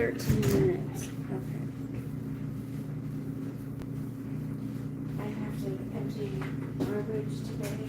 13 minutes. Okay. I have to empty garbage today.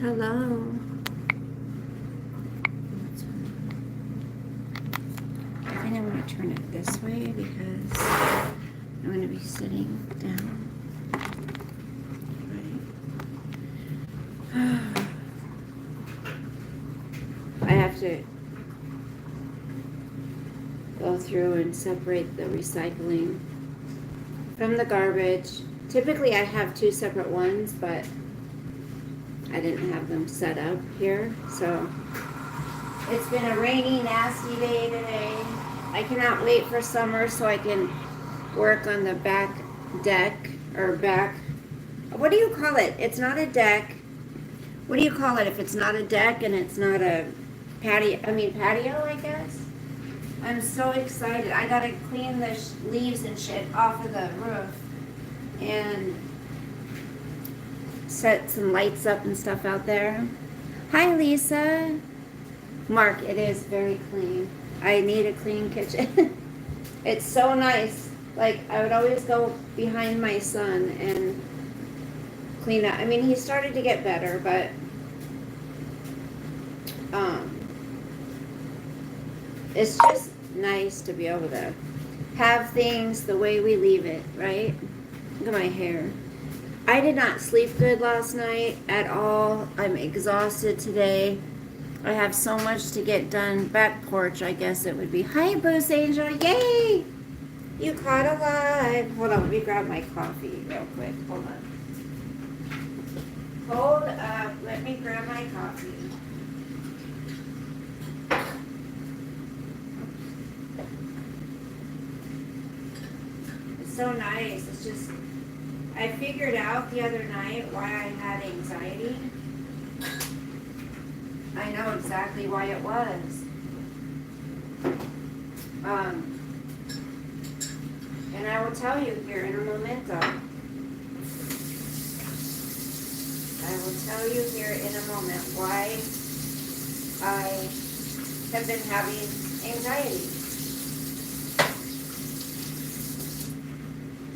Hello. I think I'm going to turn it this way because I'm going to be sitting down. Right. I have to go through and separate the recycling from the garbage. Typically I have two separate ones, but I didn't have them set up here, so it's been a rainy, nasty day today. I cannot wait for summer so I can work on the back deck, or back, what do you call it? It's not a deck. What do you call it if it's not a deck and it's not a patio, I guess? I'm so excited. I gotta clean the leaves and shit off of the roof and set some lights up and stuff out there. Hi, Lisa. Mark, it is very clean. I need a clean kitchen. It's so nice. Like, I would always go behind my son and clean up. I mean, he started to get better, but it's just nice to be able to have things the way we leave it, right? Look at my hair. I did not sleep good last night at all. I'm exhausted today. I have so much to get done. Back porch, I guess it would be. Hi, Boost Angel. Yay! You caught alive. Hold on, let me grab my coffee real quick. Hold on. Hold up. Let me grab my coffee. It's so nice. It's just, I figured out the other night why I had anxiety. I know exactly why it was. And I will tell you here in a momento. I will tell you here in a moment why I have been having anxiety.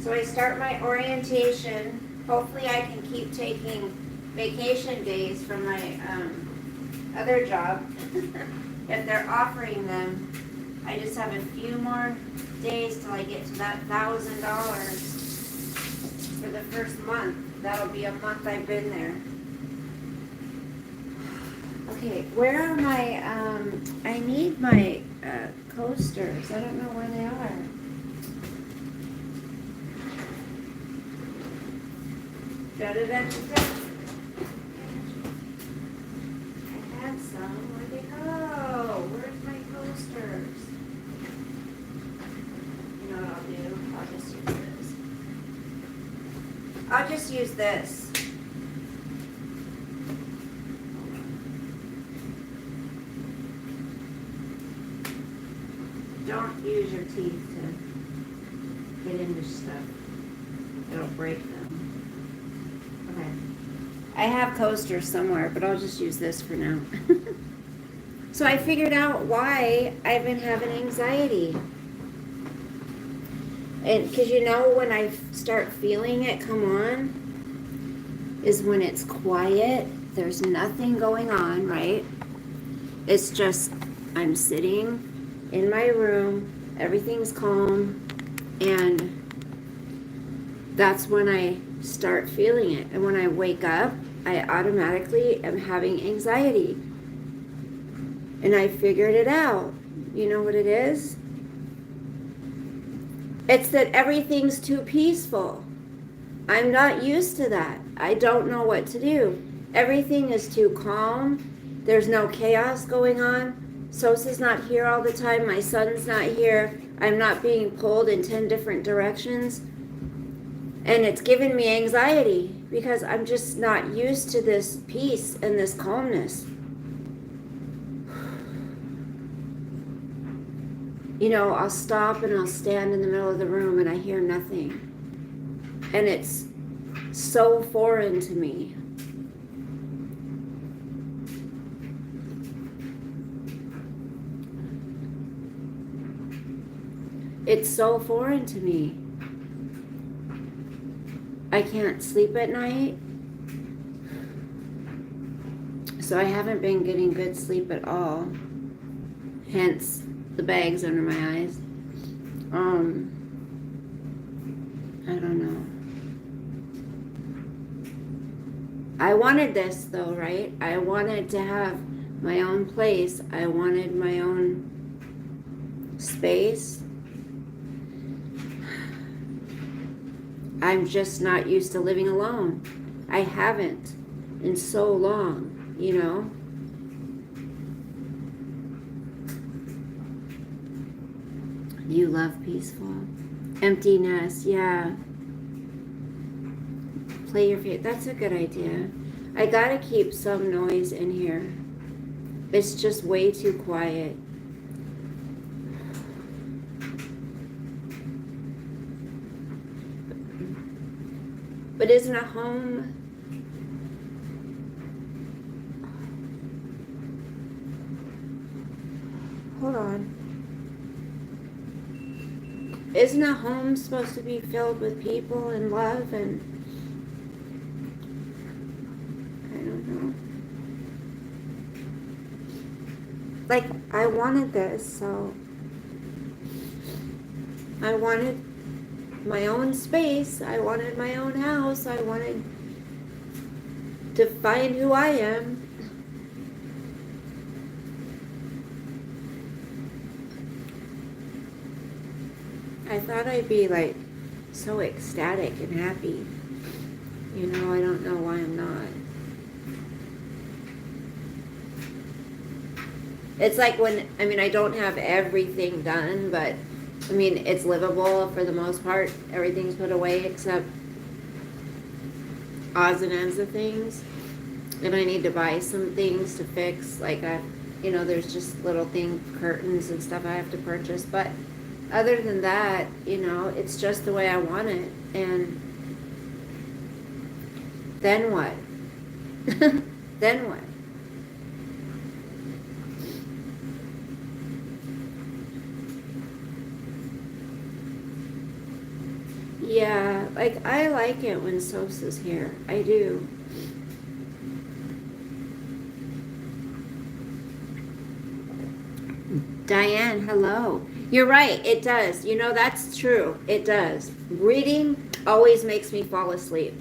So I start my orientation. Hopefully I can keep taking vacation days from my other job. If they're offering them, I just have a few more days till I get to that $1,000 for the first month. That'll be a month I've been there. Okay, where are my, I need my coasters. I don't know where they are. Da-da-da-da-da. I had some. Where'd they go? Where's my coasters? You know what I'll do? I'll just use this. I'll just use this. Don't use your teeth to get into stuff. It'll break them. Okay. I have coasters somewhere, but I'll just use this for now. So I figured out why I've been having anxiety. And because you know when I start feeling it come on is when it's quiet, there's nothing going on, right? It's just I'm sitting in my room Everything's calm, and that's when I start feeling it. And when I wake up, I automatically am having anxiety. And I figured it out. You know what it is? It's that everything's too peaceful. I'm not used to that. I don't know what to do. Everything is too calm. There's no chaos going on. Sosa's not here all the time. My son's not here. I'm not being pulled in 10 different directions. And it's given me anxiety because I'm just not used to this peace and this calmness. You know, I'll stop and I'll stand in the middle of the room and I hear nothing. And it's so foreign to me. It's so foreign to me. I can't sleep at night. So I haven't been getting good sleep at all. Hence the bags under my eyes. I don't know. I wanted this though, right? I wanted to have my own place. I wanted my own space. I'm just not used to living alone. I haven't in so long, you know? You love peaceful. Emptiness, yeah. Play your favorite. That's a good idea. I gotta keep some noise in here. It's just way too quiet. But isn't a home... Hold on. Isn't a home supposed to be filled with people and love and... I don't know. Like, I wanted this, so... I wanted my own space. I wanted my own house. I wanted to find who I am. I thought I'd be like so ecstatic and happy. You know, I don't know why I'm not. It's like when, I mean, I don't have everything done, but I mean, it's livable for the most part. Everything's put away except odds and ends of things. And I need to buy some things to fix. Like, you know, there's just little curtains and stuff I have to purchase. But other than that, you know, it's just the way I want it. And then what? Then what? Yeah, like, I like it when Sosa's here. I do. Diane, hello. You're right, it does. You know, that's true. It does. Reading always makes me fall asleep.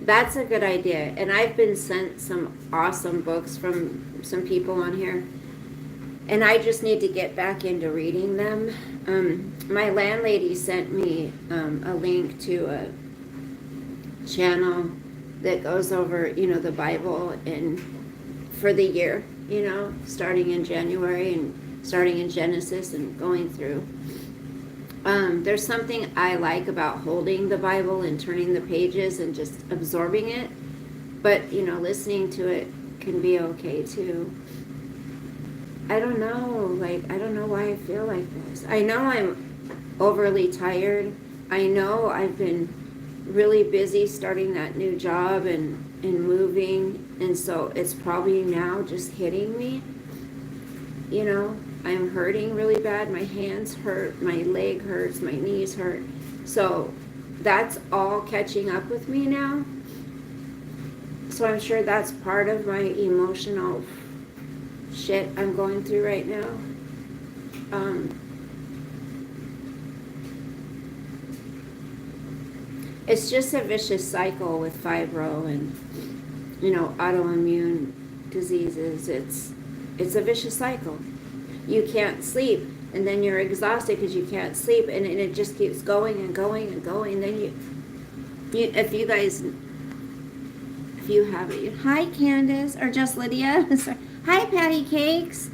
That's a good idea. And I've been sent some awesome books from some people on here. And I just need to get back into reading them. My landlady sent me a link to a channel that goes over, you know, the Bible for the year, you know, starting in January and starting in Genesis and going through. There's something I like about holding the Bible and turning the pages and just absorbing it. But, you know, listening to it can be okay too. I don't know, like, I don't know why I feel like this. I know I'm overly tired. I know I've been really busy starting that new job and moving, and so it's probably now just hitting me. You know, I'm hurting really bad. My hands hurt, my leg hurts, my knees hurt. So that's all catching up with me now. So I'm sure that's part of my emotional shit I'm going through right now. It's just a vicious cycle with fibro and, autoimmune diseases. It's a vicious cycle. You can't sleep, and then you're exhausted because you can't sleep, and it just keeps going and going and going. Then if you have it. Hi, Candace, or just Lydia. Hi, Patty Cakes.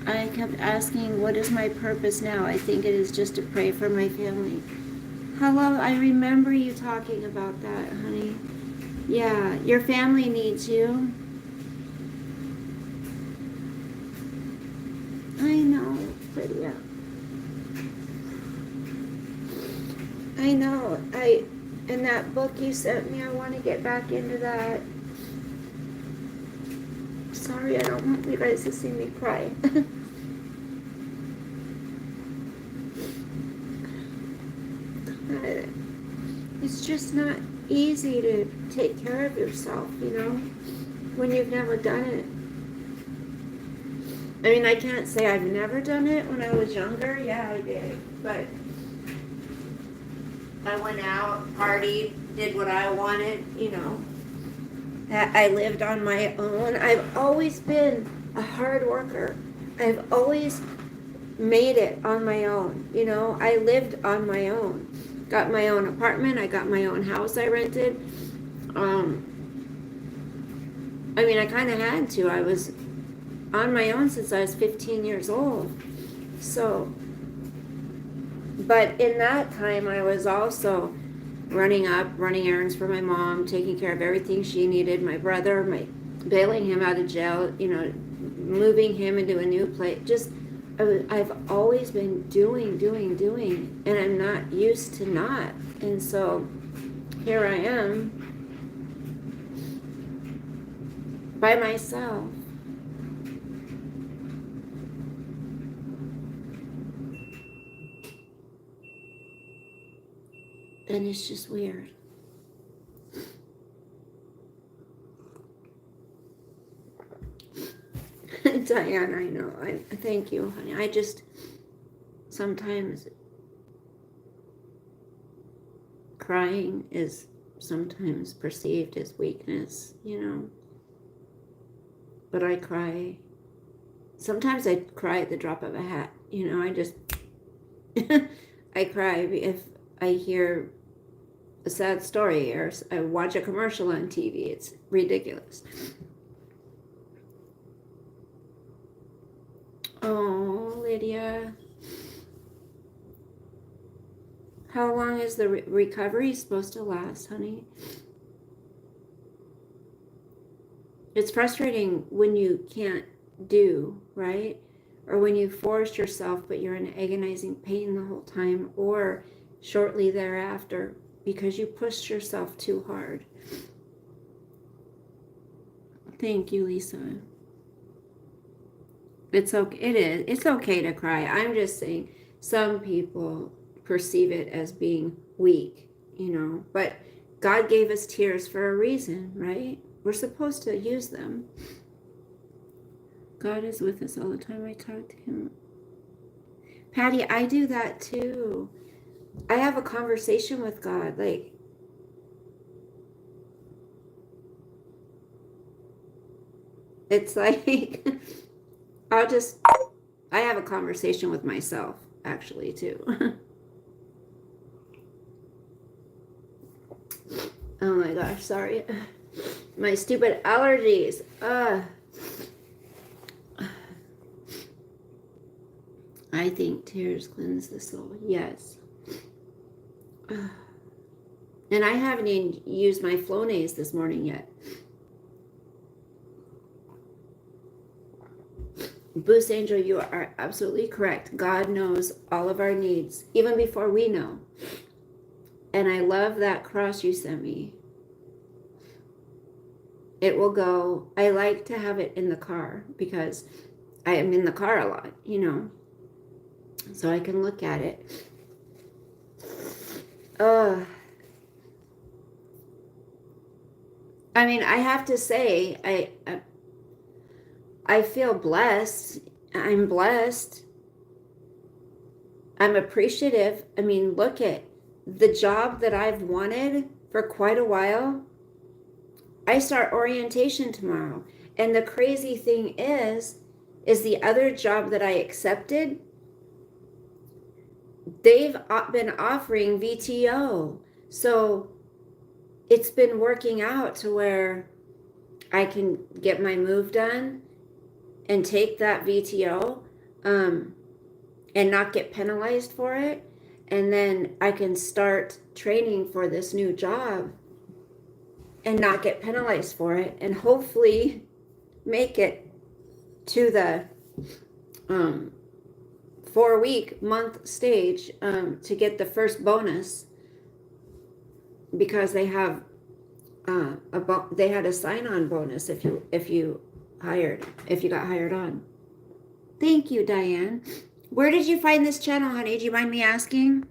I kept asking, what is my purpose now? I think it is just to pray for my family. Hello, I remember you talking about that, honey. Yeah, your family needs you. I know, Lydia. I know. In that book you sent me, I want to get back into that. Sorry, I don't want you guys to see me cry. It's just not easy to take care of yourself, when you've never done it. I mean, I can't say I've never done it. When I was younger, yeah, I did. But I went out, partied, did what I wanted, I lived on my own. I've always been a hard worker. I've always made it on my own. I lived on my own. Got my own apartment. I got my own house I rented. I kind of had to. I was on my own since I was 15 years old. So, but in that time, I was also running errands for my mom, taking care of everything she needed, my brother, bailing him out of jail, moving him into a new place. I've always been doing, and I'm not used to not. And so here I am by myself. And it's just weird. Diane, I know. Thank you, honey. I just sometimes crying is sometimes perceived as weakness, But I cry. Sometimes I cry at the drop of a hat. I just I cry if I hear a sad story or I watch a commercial on TV. It's ridiculous. Oh, Lydia. How long is the recovery supposed to last, honey? It's frustrating when you can't do, right? Or when you force yourself, but you're in agonizing pain the whole time, or shortly thereafter, because you pushed yourself too hard. Thank you, Lisa. It's okay. It's okay to cry. I'm just saying some people perceive it as being weak, But God gave us tears for a reason, right? We're supposed to use them. God is with us all the time. I talk to him. Patty, I do that too. I have a conversation with God. It's like I have a conversation with myself, actually, too. Oh my gosh, sorry. My stupid allergies. I think tears cleanse the soul. Yes. And I haven't even used my Flonase this morning yet. Boost Angel, you are absolutely correct. God knows all of our needs, even before we know. And I love that cross you sent me. It will go. I like to have it in the car because I am in the car a lot, So I can look at it. I have to say, I feel blessed. I'm blessed. I'm appreciative. Look at the job that I've wanted for quite a while, I start orientation tomorrow. And the crazy thing is the other job that I accepted, they've been offering VTO. So it's been working out to where I can get my move done and take that VTO and not get penalized for it. And then I can start training for this new job and not get penalized for it, and hopefully make it to the 4-week month stage to get the first bonus, because they have they had a sign-on bonus if you got hired on. Thank you, Diane. Where did you find this channel, honey? Do you mind me asking?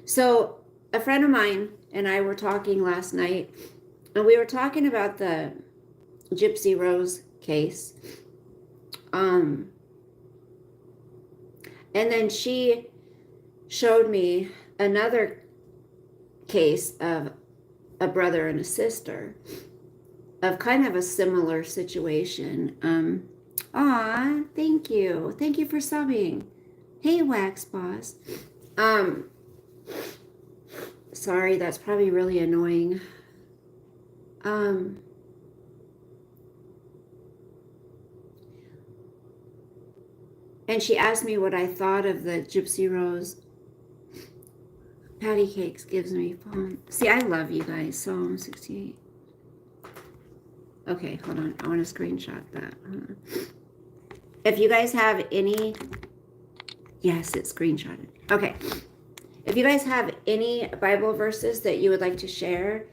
So a friend of mine and I were talking last night, and we were talking about the Gypsy Rose case. And then she showed me another case of a brother and a sister of kind of a similar situation. Aw, thank you. Thank you for subbing. Hey, Wax Boss. Sorry, that's probably really annoying. And she asked me what I thought of the Gypsy Rose. Patty Cakes gives me fun. See, I love you guys. Psalm 68. Okay, hold on. I want to screenshot that. If you guys have any... Yes, it's screenshotted. Okay. If you guys have any Bible verses that you would like to share,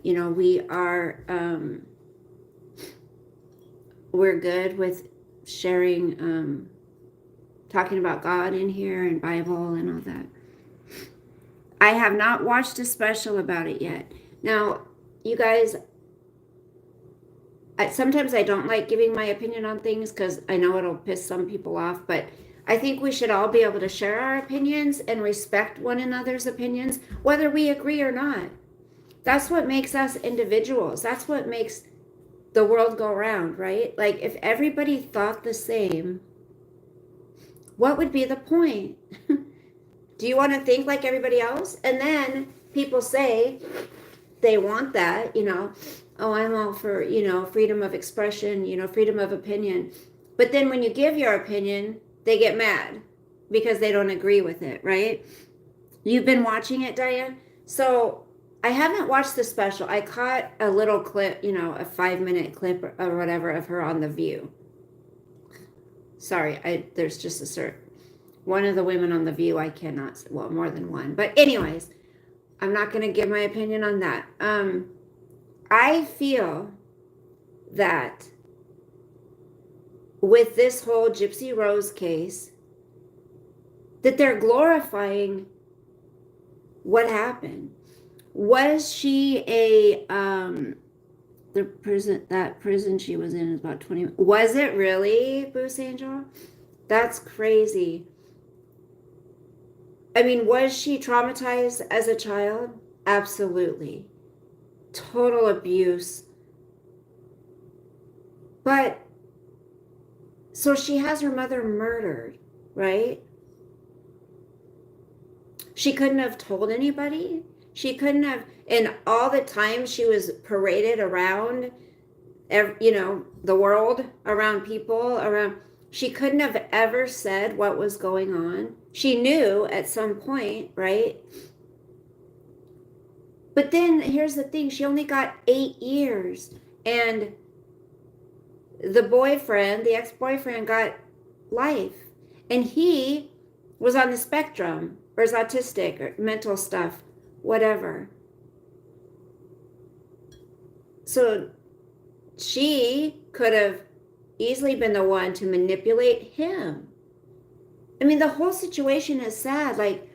we are... we're good with sharing... talking about God in here and Bible and all that. I have not watched a special about it yet. Now, you guys, sometimes I don't like giving my opinion on things because I know it'll piss some people off, but I think we should all be able to share our opinions and respect one another's opinions, whether we agree or not. That's what makes us individuals. That's what makes the world go round, right? Like, if everybody thought the same, what would be the point? Do you want to think like everybody else? And then people say they want that, oh, I'm all for, freedom of expression, freedom of opinion. But then when you give your opinion, they get mad because they don't agree with it, right? You've been watching it, Diane? So I haven't watched the special. I caught a little clip, a 5-minute clip or whatever of her on The View. Sorry, there's just one of the women on The View I cannot, well, more than one. But anyways, I'm not going to give my opinion on that. I feel that with this whole Gypsy Rose case, that they're glorifying what happened. Was she that prison she was in is about 20. Was it really, Boost Angel? That's crazy. I mean, was she traumatized as a child? Absolutely. Total abuse. But, so she has her mother murdered, right? She couldn't have told anybody. She couldn't have, and all the time she was paraded around, the world, around people, around, she couldn't have ever said what was going on. She knew at some point, right? But then here's the thing, she only got 8 years, and the ex-boyfriend got life, and he was on the spectrum, or is autistic, or mental stuff, whatever. So she could have easily been the one to manipulate him. I mean, the whole situation is sad. Like,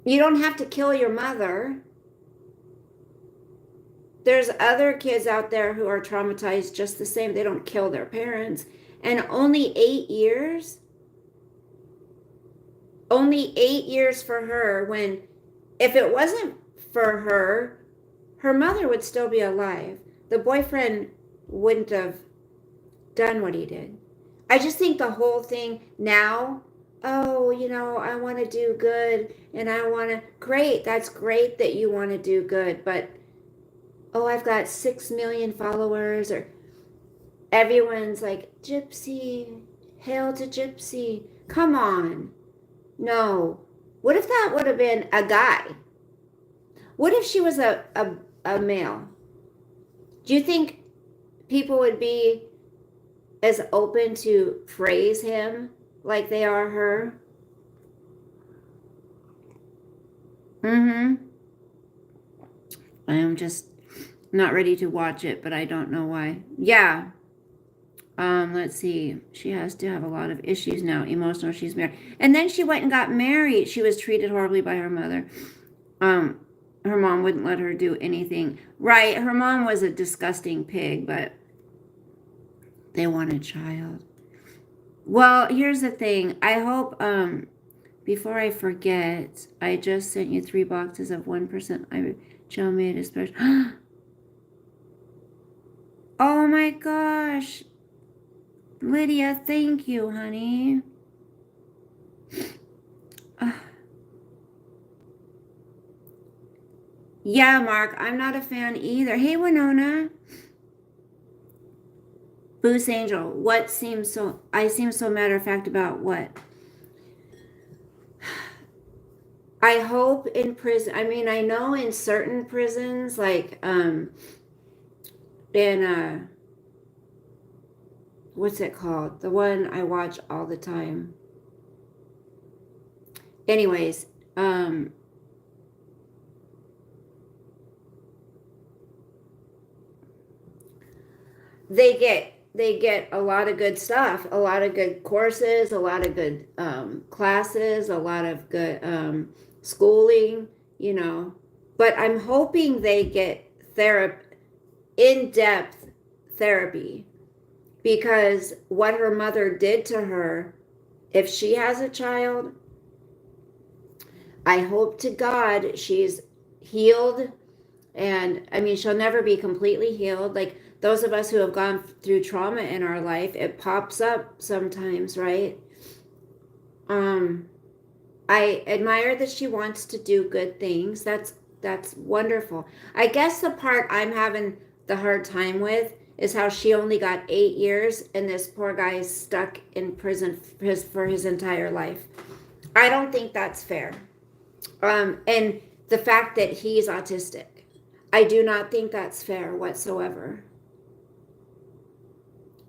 you don't have to kill your mother. There's other kids out there who are traumatized just the same. They don't kill their parents. And only 8 years? Only 8 years for her, when if it wasn't for her, her mother would still be alive. The boyfriend wouldn't have done what he did. I just think the whole thing now, oh, I want to do good and I want to, great, that's great that you want to do good, but oh, I've got 6 million followers, or everyone's like, Gypsy, hail to Gypsy. Come on. No. What if that would have been a guy? What if she was a male? Do you think people would be as open to praise him like they are her? I am just not ready to watch it, but I don't know why. Yeah. Let's see. She has to have a lot of issues now. Emotional. She's married. And then she went and got married. She was treated horribly by her mother. Her mom wouldn't let her do anything. Right. Her mom was a disgusting pig, but they want a child. Well, here's the thing. I hope, before I forget, I just sent you 3 boxes of 1% Joe made a special. Oh my gosh. Lydia, thank you, honey. Yeah, Mark, I'm not a fan either. Hey, Winona. Boost Angel, I seem so matter of fact about what? I hope in prison, I know in certain prisons, like, in, what's it called? The one I watch all the time. Anyways, they get a lot of good stuff, a lot of good courses, a lot of good classes, a lot of good schooling, but I'm hoping they get in-depth therapy, because what her mother did to her, if she has a child, I hope to God she's healed. And she'll never be completely healed. Like those of us who have gone through trauma in our life, it pops up sometimes, right? I admire that she wants to do good things. That's wonderful. I guess the part I'm having the hard time with is how she only got 8 years and this poor guy is stuck in prison for his entire life. I don't think that's fair. And the fact that he's autistic, I do not think that's fair whatsoever.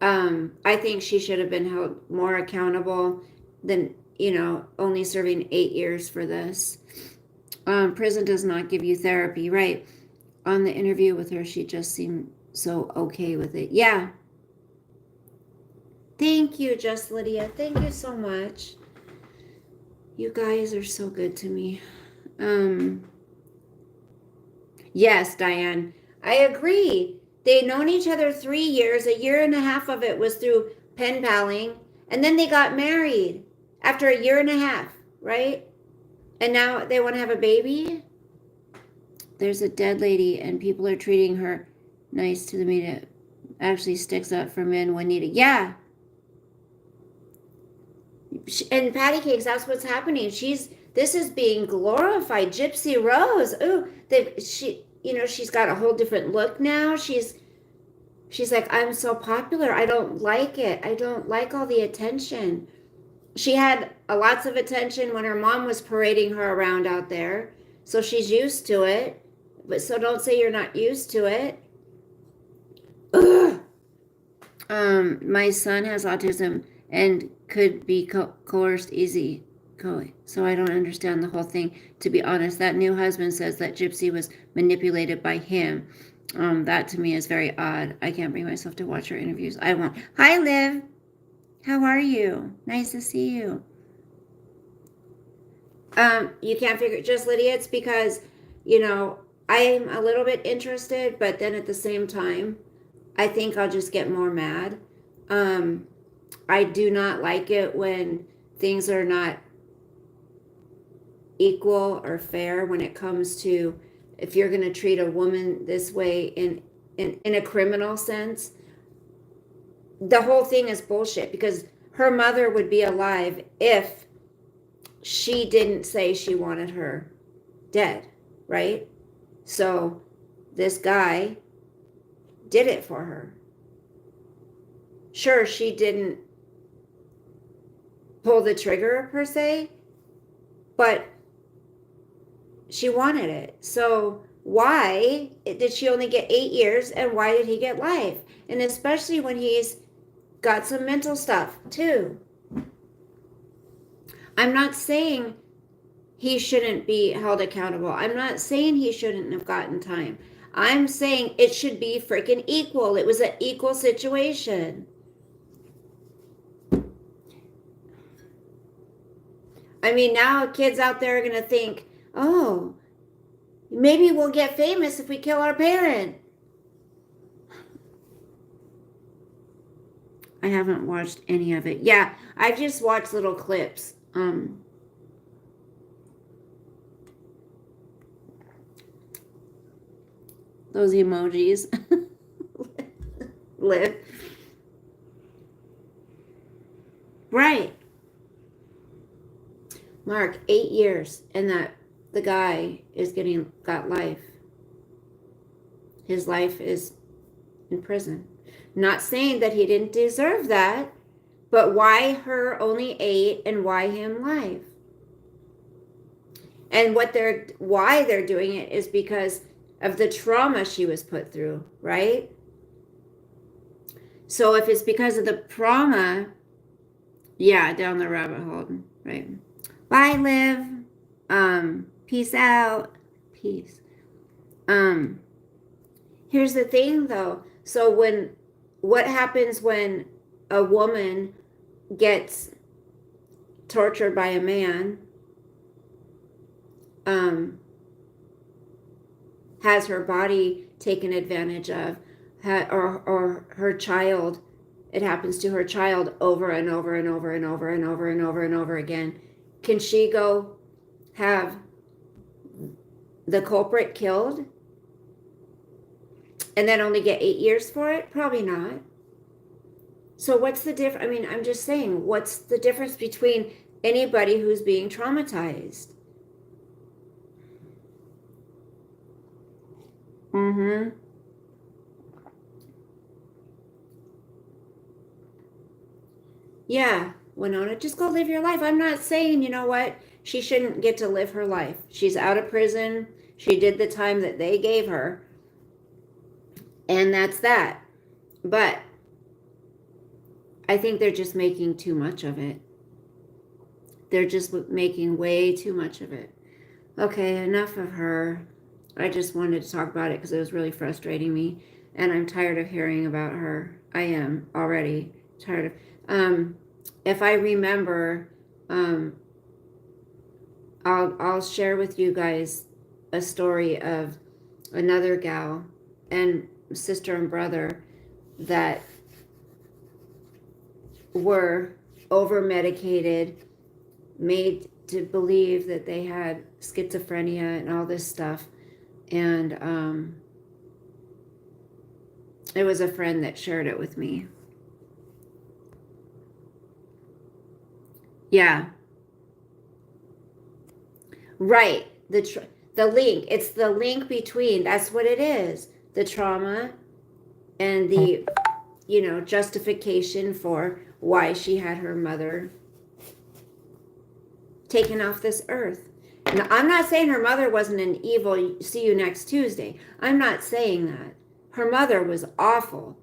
I think she should have been held more accountable than, only serving 8 years for this. Prison does not give you therapy, right? On the interview with her, she just seemed so okay with it. Yeah. Thank you, Just Lydia. Thank you so much. You guys are so good to me. Yes, Diane, I agree. They'd known each other 3 years. A year and a half of it was through pen paling, and then they got married after a year and a half, right? And now they want to have a baby. There's a dead lady, and people are treating her nice to the media. Actually sticks up for men when needed. Yeah. And patty cakes, that's what's happening. This is being glorified. Gypsy Rose. Ooh, she's got a whole different look now. She's like, I'm so popular. I don't like it. I don't like all the attention. She had lots of attention when her mom was parading her around out there. So she's used to it. But so don't say you're not used to it. Ugh. My son has autism and could be coerced easy. So I don't understand the whole thing. To be honest, that new husband says that Gypsy was manipulated by him. That to me is very odd. I can't bring myself to watch her interviews. I won't. Hi, Liv. How are you? Nice to see you. You can't figure it, Just Lydia. It's because, I'm a little bit interested, but then at the same time, I think I'll just get more mad. I do not like it when things are not equal or fair when it comes to if you're going to treat a woman this way in a criminal sense. The whole thing is bullshit because her mother would be alive if she didn't say she wanted her dead, right? So this guy did it for her. Sure, she didn't pull the trigger per se, but she wanted it. So why did she only get 8 years and why did he get life? And especially when he's got some mental stuff too. I'm not saying he shouldn't be held accountable. I'm not saying he shouldn't have gotten time. I'm saying it should be freaking equal. It was an equal situation. I mean, now kids out there are going to think, oh, maybe we'll get famous if we kill our parent. I haven't watched any of it. Yeah, I just watched little clips. Those emojis. Live. Right. Mark, 8 years, and that the guy is got life. His life is in prison. Not saying that he didn't deserve that, but why her only 8 and why him life? And why they're doing it is because of the trauma she was put through, right? So if it's because of the trauma, yeah, down the rabbit hole, right? Bye, Liv. Peace out. Peace. Here's the thing though. So what happens when a woman gets tortured by a man, has her body taken advantage of, or her child, it happens to her child over and over and over and over and over and over and over again. Can she go have the culprit killed and then only get 8 years for it? Probably not. So what's the difference? I mean, I'm just saying, what's the difference between anybody who's being traumatized? Yeah, Winona, just go live your life. I'm not saying, you know what, she shouldn't get to live her life. She's out of prison. She did the time that they gave her. And that's that. But I think they're just making too much of it. They're just making way too much of it. Okay, enough of her. I just wanted to talk about it because it was really frustrating me. And I'm tired of hearing about her. I am already tired of... if I remember, I'll share with you guys a story of another gal and sister and brother that were over medicated, made to believe that they had schizophrenia and all this stuff. And it was a friend that shared it with me. Yeah. Right. The link. It's the link between, that's what it is. The trauma and the, justification for why she had her mother taken off this earth. Now, I'm not saying her mother wasn't an evil, see you next Tuesday. I'm not saying that. Her mother was awful.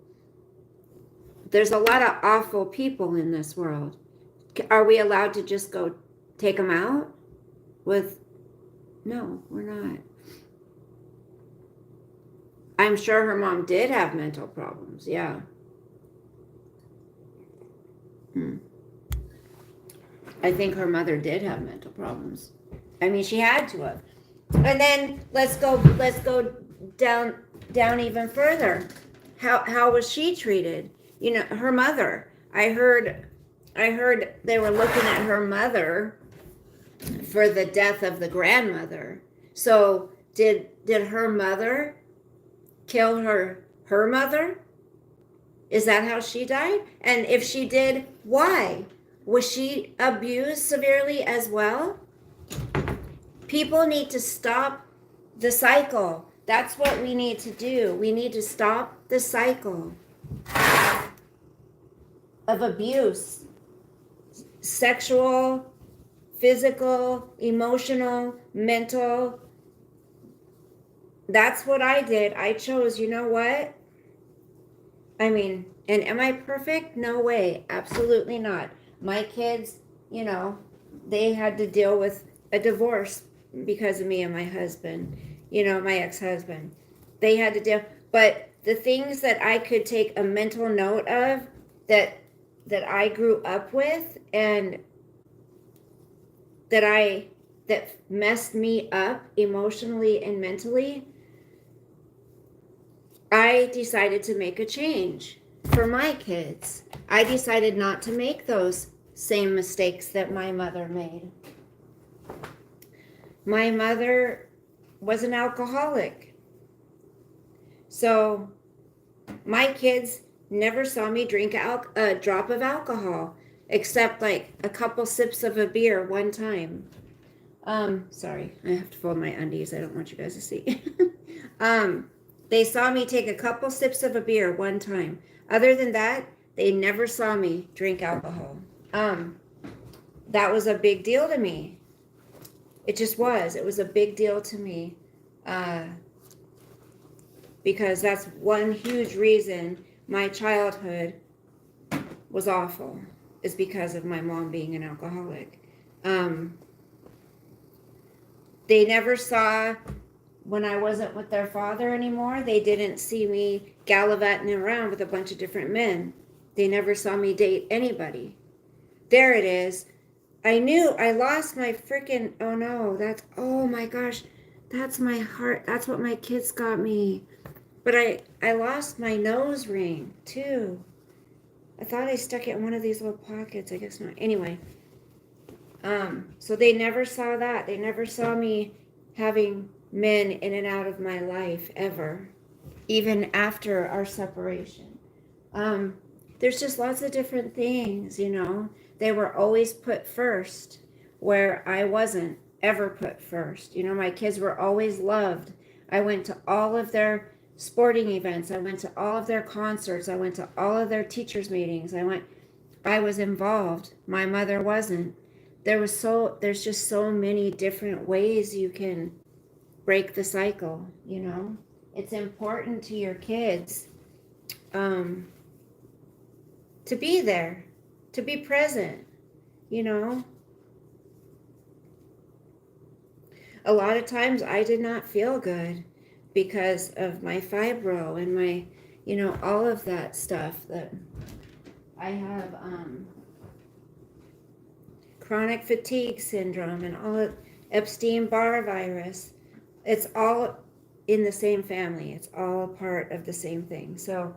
There's a lot of awful people in this world. Are we allowed to just go take them out no, we're not. I'm sure her mom did have mental problems. Yeah. I think her mother did have mental problems. I mean, she had to have. And then let's go down even further. How was she treated? Her mother. I heard they were looking at her mother for the death of the grandmother. So did her mother kill her mother? Is that how she died? And if she did, why? Was she abused severely as well? People need to stop the cycle. That's what we need to do. We need to stop the cycle of abuse, sexual, physical, emotional, mental. That's what I did. I chose, you know what? I mean, and am I perfect? No way. Absolutely not. My kids, they had to deal with a divorce because of me and my husband, my ex-husband. They had to deal, but the things that I could take a mental note of that I grew up with and that messed me up emotionally and mentally, I decided to make a change for my kids. I decided not to make those same mistakes that my mother made. My mother was an alcoholic. So my kids never saw me drink a drop of alcohol, except like a couple sips of a beer one time. Sorry, I have to fold my undies. I don't want you guys to see. They saw me take a couple sips of a beer one time. Other than that, they never saw me drink alcohol. That was a big deal to me. It just was. It was a big deal to me. Because that's one huge reason my childhood was awful, is because of my mom being an alcoholic. They never saw, when I wasn't with their father anymore, they didn't see me gallivanting around with a bunch of different men. They never saw me date anybody. There it is. I knew I lost my freaking, oh my gosh, that's my heart. That's what my kids got me. But I lost my nose ring too. I thought I stuck it in one of these little pockets. I guess not. Anyway, so they never saw that. They never saw me having men in and out of my life ever, even after our separation. There's just lots of different things, They were always put first, where I wasn't ever put first. My kids were always loved. I went to all of their sporting events. I went to all of their concerts. I went to all of their teachers' meetings. I was involved. My mother wasn't. There's just so many different ways you can break the cycle, It's important to your kids to be there, to be present, A lot of times I did not feel good because of my fibro and my, all of that stuff that I have, chronic fatigue syndrome and all of Epstein-Barr virus. It's all in the same family. It's all part of the same thing. So,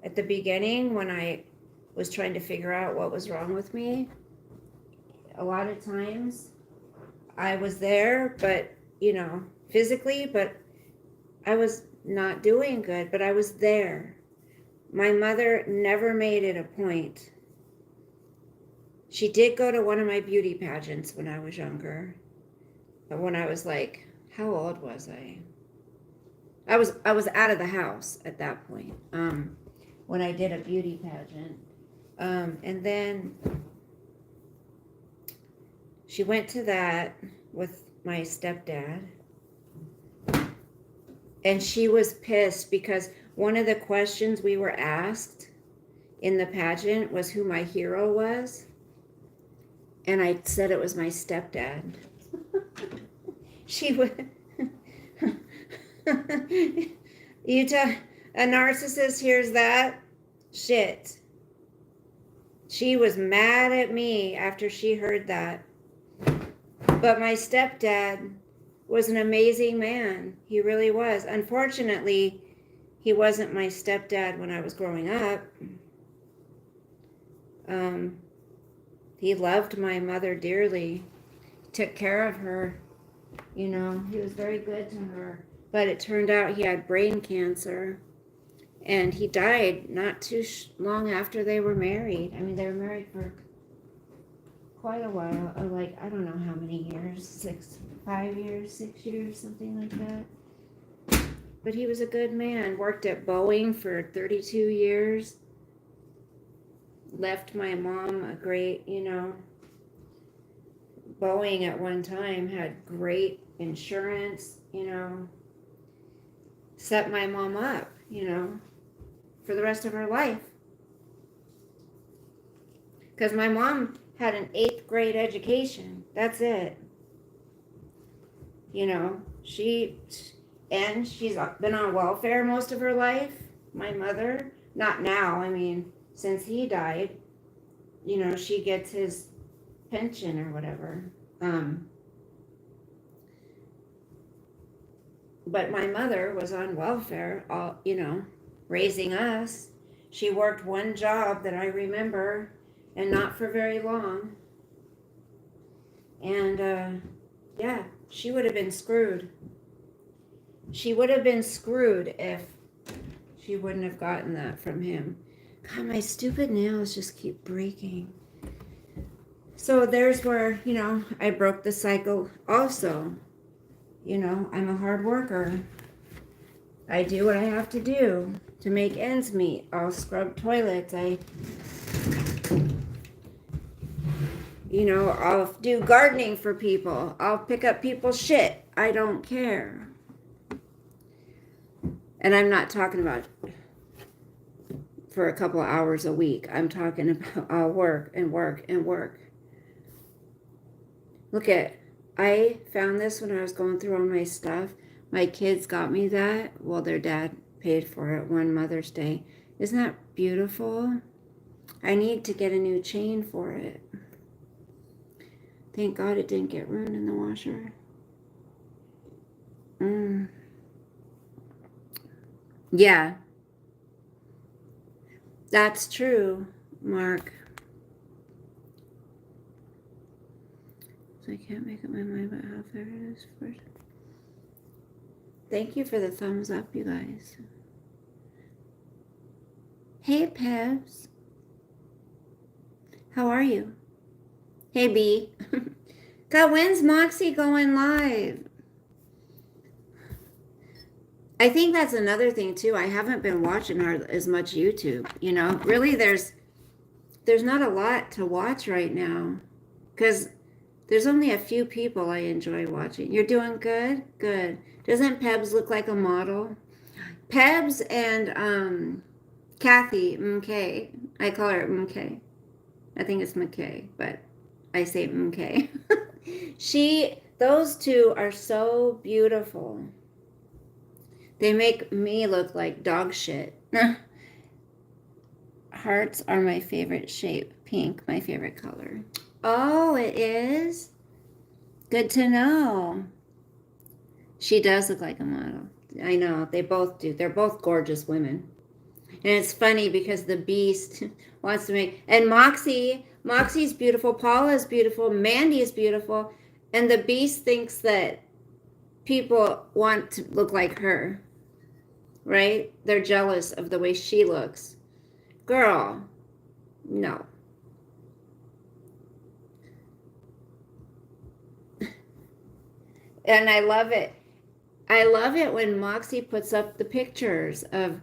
at the beginning when I was trying to figure out what was wrong with me, a lot of times I was there, but, physically, but I was not doing good, but I was there. My mother never made it a point. She did go to one of my beauty pageants when I was younger. But when I was like, how old was I? I was out of the house at that point. When I did a beauty pageant. And then she went to that with my stepdad. And she was pissed because one of the questions we were asked in the pageant was who my hero was. And I said it was my stepdad. She would. A narcissist hears that? Shit. She was mad at me after she heard that. But my stepdad was an amazing man. He really was. Unfortunately, he wasn't my stepdad when I was growing up. He loved my mother dearly, took care of her, you know, he was very good to her. But it turned out he had brain cancer, and he died not too long after they were married. I mean, they were married for quite a while, like, I don't know how many years, 5 years, 6 years, something like that. But he was a good man, worked at Boeing for 32 years, left my mom a great, you know, Boeing at one time had great insurance, you know, set my mom up, you know, for the rest of her life. Because my mom had an 8th grade education. That's it. You know, she's been on welfare most of her life. My mother, not now, I mean, since he died, you know, she gets his pension or whatever. But my mother was on welfare, all, you know, raising us. She worked one job that I remember, and not for very long. And yeah, she would have been screwed. She would have been screwed if she wouldn't have gotten that from him. God, my stupid nails just keep breaking. So there's where, you know, I broke the cycle also. You know, I'm a hard worker. I do what I have to do to make ends meet. I'll scrub toilets. I'll do gardening for people. I'll pick up people's shit. I don't care. And I'm not talking about for a couple of hours a week. I'm talking about I'll work and work and work. I found this when I was going through all my stuff. My kids got me that. Well, their dad paid for it one Mother's Day. Isn't that beautiful? I need to get a new chain for it. Thank God it didn't get ruined in the washer. Yeah. That's true, Mark. So I can't make up my mind about how fair it is first. Thank you for the thumbs up, you guys. Hey, Pebs. How are you? Hey, B. God, when's Moxie going live? I think that's another thing, too. I haven't been watching her as much YouTube. You know, really, there's not a lot to watch right now. Because there's only a few people I enjoy watching. You're doing good? Good. Doesn't Pebs look like a model? Pebs and Kathy MK. I call her MK. I think it's McKay, but I say MK. Those two are so beautiful. They make me look like dog shit. Hearts are my favorite shape. Pink, my favorite color. Oh, it is? Good to know. She does look like a model. I know, they both do. They're both gorgeous women. And it's funny because the Beast wants to make... And Moxie's beautiful. Paula's beautiful. Mandy is beautiful. And the Beast thinks that people want to look like her. Right? They're jealous of the way she looks. Girl, no. And I love it. I love it when Moxie puts up the pictures of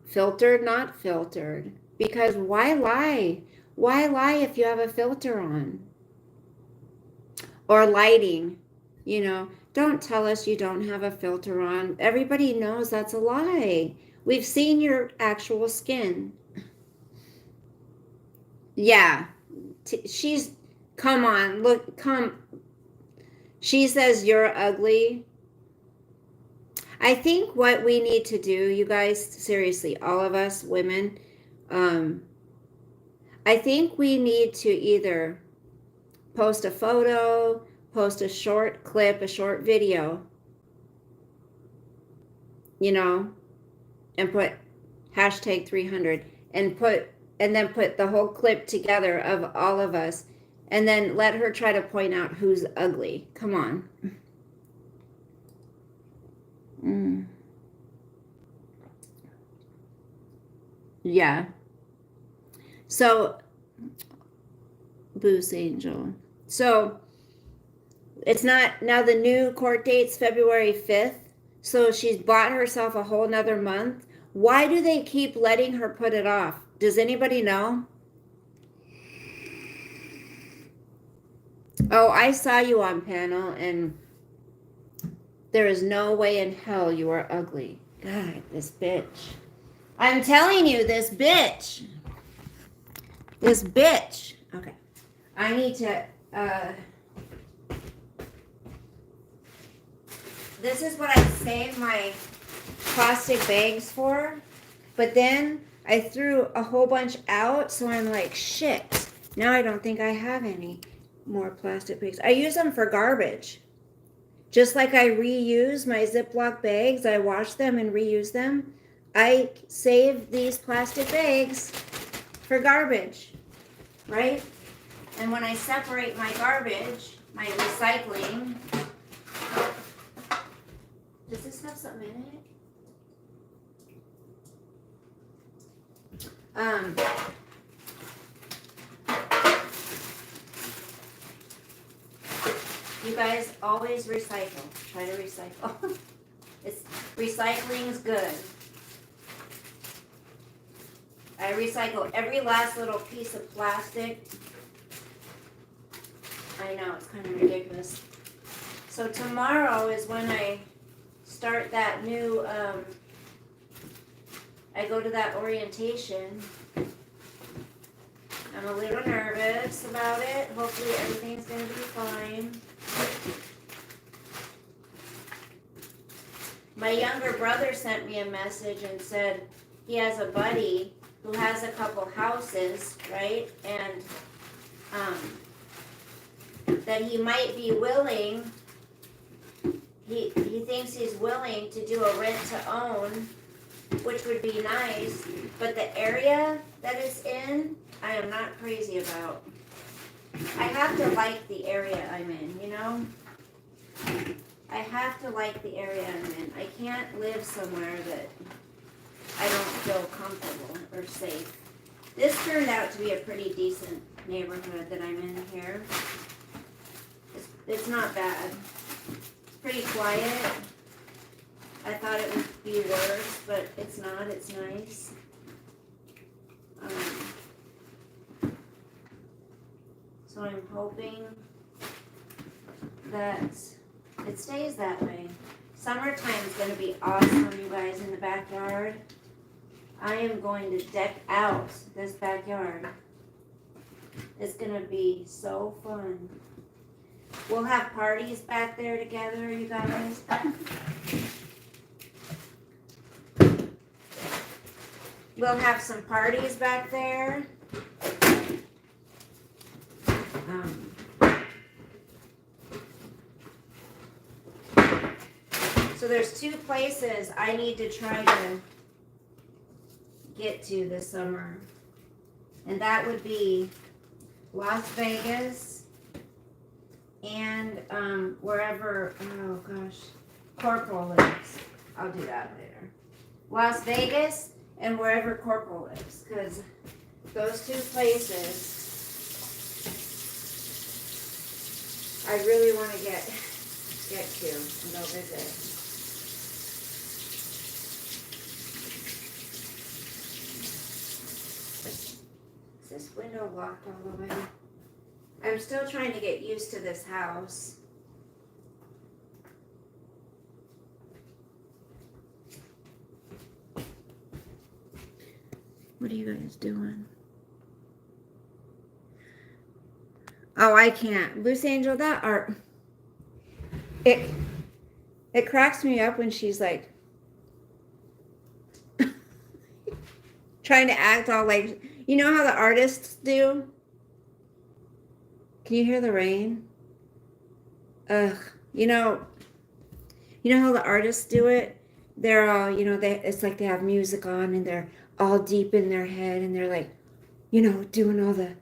filtered, not filtered. Because why lie? Why lie if you have a filter on? Or lighting, you know. Don't tell us you don't have a filter on. Everybody knows that's a lie. We've seen your actual skin. Yeah. Come on, look, come. She says you're ugly. I think what we need to do, you guys, seriously, all of us women, I think we need to either post a photo, post a short clip, a short video, you know, and put hashtag 300 and put and then put the whole clip together of all of us, and then let her try to point out who's ugly. Come on. Yeah. So, Boost Angel. So, it's not, now the new court date's February 5th. So she's bought herself a whole nother month. Why do they keep letting her put it off? Does anybody know? Oh, I saw you on panel, and there is no way in hell you are ugly. God, this bitch. I'm telling you, this bitch. This bitch. Okay. I need to, this is what I saved my plastic bags for, but then I threw a whole bunch out, so I'm like, shit. Now I don't think I have any more plastic bags. I use them for garbage. Just like I reuse my Ziploc bags, I wash them and reuse them. I save these plastic bags for garbage, right? And when I separate my garbage, my recycling, does this have something in it? You guys always recycle. Try to recycle. Recycling's good. I recycle every last little piece of plastic. I know, it's kind of ridiculous. So tomorrow is when I start that new, I go to that orientation. I'm a little nervous about it. Hopefully everything's going to be fine. My younger brother sent me a message and said he has a buddy who has a couple houses, right? And that he might be willing, he thinks he's willing to do a rent to own, which would be nice, but the area that it's in, I am not crazy about. I have to like the area I'm in, you know? I have to like the area I'm in. I can't live somewhere that I don't feel comfortable or safe. This turned out to be a pretty decent neighborhood that I'm in here. It's not bad. It's pretty quiet. I thought it would be worse, but it's not. It's nice. So I'm hoping that it stays that way. Summertime is going to be awesome, you guys, in the backyard. I am going to deck out this backyard. It's going to be so fun. We'll have parties back there together, you guys. We'll have some parties back there. So there's two places I need to try to get to this summer. And that would be Las Vegas and wherever, oh gosh, Corporal lives. I'll do that later. Las Vegas and wherever Corporal lives, because those two places I really want to get to and go visit. Is this window locked all the way? I'm still trying to get used to this house. What are you guys doing? Oh, I can't. Loose Angel, that art. It cracks me up when she's like trying to act all like, you know how the artists do? Can you hear the rain? Ugh. You know how the artists do it? They're all, it's like they have music on and they're all deep in their head and they're like, doing all the,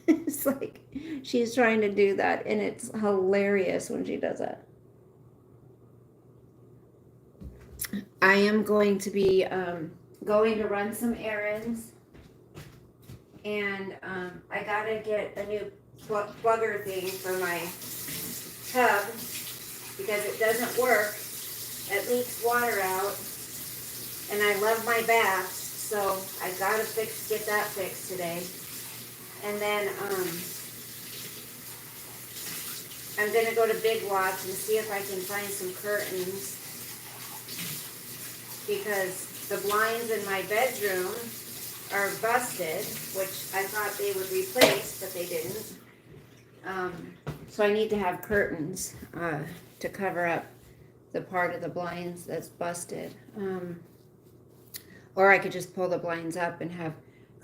it's like she's trying to do that, and it's hilarious when she does it. I am going to be going to run some errands, and I gotta get a new plugger thing for my tub because it doesn't work. It leaks water out, and I love my baths, so I gotta get that fixed today. And then I'm gonna go to Big Lots and see if I can find some curtains, because the blinds in my bedroom are busted, which I thought they would replace, but they didn't. So I need to have curtains to cover up the part of the blinds that's busted. Or I could just pull the blinds up and have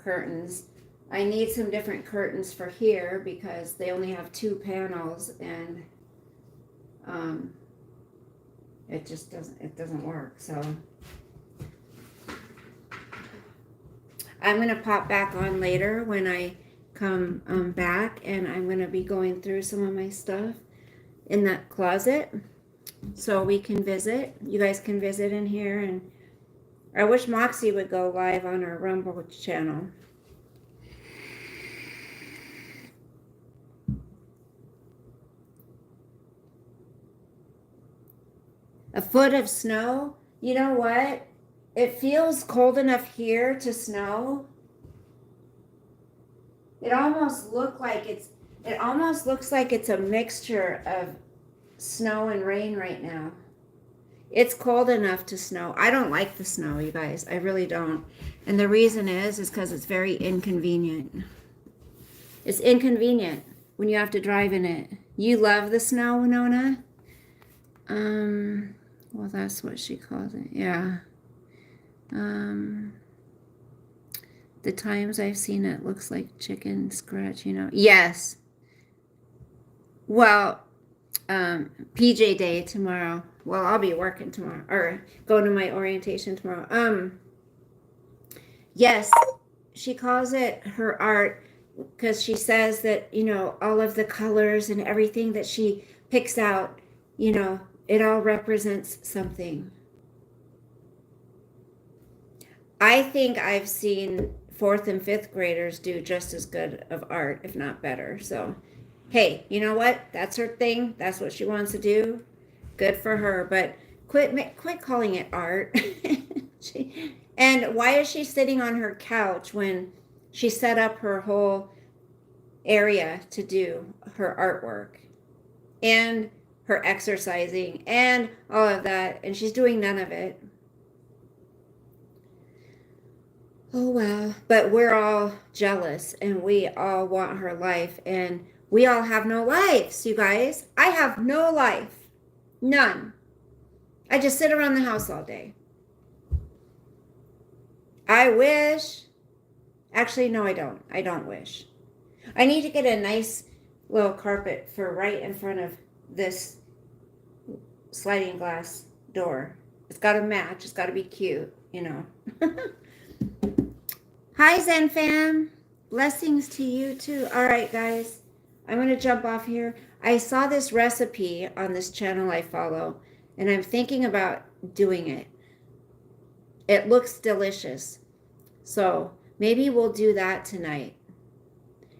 curtains. I need some different curtains for here because they only have 2 panels, and it just doesn't work. So I'm gonna pop back on later when I come back, and I'm gonna be going through some of my stuff in that closet so we can visit. You guys can visit in here, and I wish Moxie would go live on our Rumble channel. A foot of snow? You know what? It feels cold enough here to snow. It almost looks like it's a mixture of snow and rain right now. It's cold enough to snow. I don't like the snow, you guys. I really don't. And the reason is because it's very inconvenient. It's inconvenient when you have to drive in it. You love the snow, Winona? Well, that's what she calls it. Yeah. The times I've seen it looks like chicken scratch, Yes. Well, PJ day tomorrow. Well, I'll be working tomorrow, or going to my orientation tomorrow. Yes, she calls it her art because she says that, all of the colors and everything that she picks out, it all represents something. I think I've seen 4th and 5th graders do just as good of art, if not better. So, hey, you know what? That's her thing. That's what she wants to do. Good for her. But quit calling it art. And why is she sitting on her couch when she set up her whole area to do her artwork and her exercising and all of that, and she's doing none of it? Oh, wow. But we're all jealous, and we all want her life, and we all have no lives, you guys. I have no life. None. I just sit around the house all day. I wish. Actually, no, I don't. I don't wish. I need to get a nice little carpet for right in front of this sliding glass door. It's got to match. It's got to be cute, Hi, Zen fam. Blessings to you too. All right, guys. I'm going to jump off here. I saw this recipe on this channel I follow, and I'm thinking about doing it. It looks delicious. So maybe we'll do that tonight.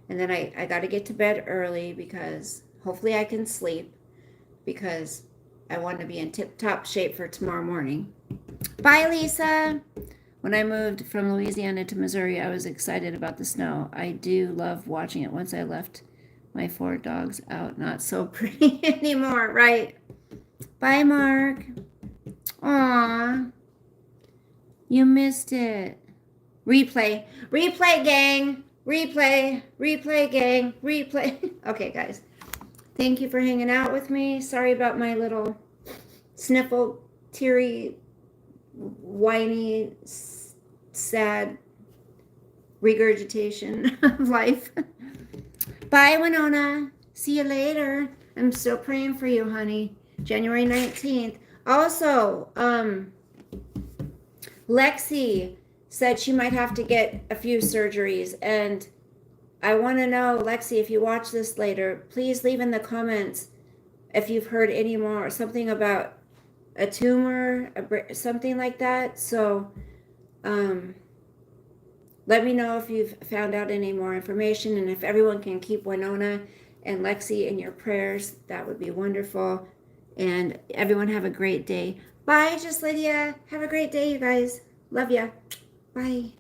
And then I got to get to bed early because hopefully I can sleep, because I want to be in tip-top shape for tomorrow morning. Bye, Lisa. When I moved from Louisiana to Missouri, I was excited about the snow. I do love watching it. Once I left my 4 dogs out, not so pretty anymore, right? Bye, Mark. Aw, you missed it. Replay gang. Replay gang. Okay, guys. Thank you for hanging out with me. Sorry about my little sniffle, teary, whiny, sad regurgitation of life. Bye, Winona. See you later. I'm still praying for you, honey. January 19th. Also, Lexi said she might have to get a few surgeries. And I want to know, Lexi, if you watch this later, please leave in the comments if you've heard any more, something about a tumor, something like that. So let me know if you've found out any more information, and if everyone can keep Winona and Lexi in your prayers, that would be wonderful. And everyone have a great day. Bye, Just Lydia. Have a great day, you guys. Love ya. Bye.